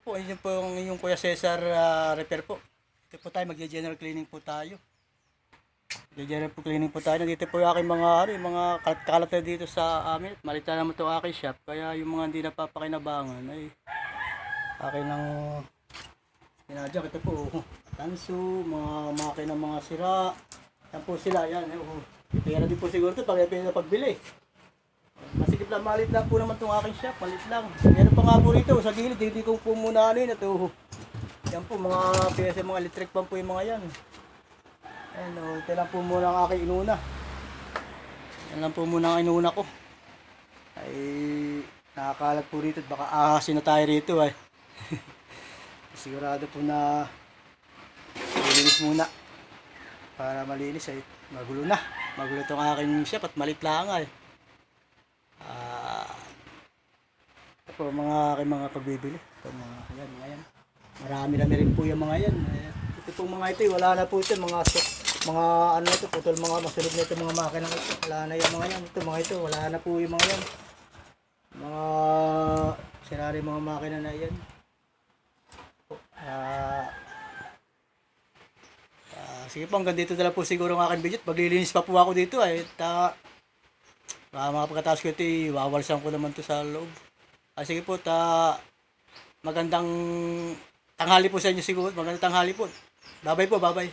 Po, ayun po yung Kuya Cesar repair po. Ito po tayo, mag-general cleaning po tayo. Mag-general po cleaning po tayo. Dito po yung aking mga, yung mga kalat na dito sa amin. Malita naman ito aking shop. Kaya yung mga hindi napapakinabangan ay akin lang pinadyak. Ito po, tanso, mga makina, mga sira. Yan po sila, yan. Pera din po siguro ito pag pagbili. Masikip lang, malit lang po naman itong aking shop, malit lang. Meron pa nga po rito sa gilid, hindi ko po muna ano yun ito. Yan po, mga pyesa, mga electric pan po yung mga yan. Ayan o, ito lang po muna ang aking inuna. Yan lang po muna ang inuna ko. Ay, nakakalat po rito, baka ahasin na tayo rito ay. Sigurado po na malinis muna. Para malinis ay, magulo na. Magulo itong aking shop at malit lang ay. Ito po mga pagbibili. Ito mga yan, ayan. Marami rin po yung mga yan. Ito pong mga ito, wala na po ito, mga ano ito, putol mga masunod na ito, mga makina ito. Wala na yung mga yan. Ito mga ito, wala na po yung mga yan. Mga sinari mga makina na yan. Sige po, hanggang dito na lang po siguro ang aking video. Maglilinis pa po ako dito ay mga pagkatapos ko ito, wawalsan ko naman to sa loob. Sige po, magandang tanghali po sa inyo siguro. Magandang tanghali po. Bye-bye po, bye-bye.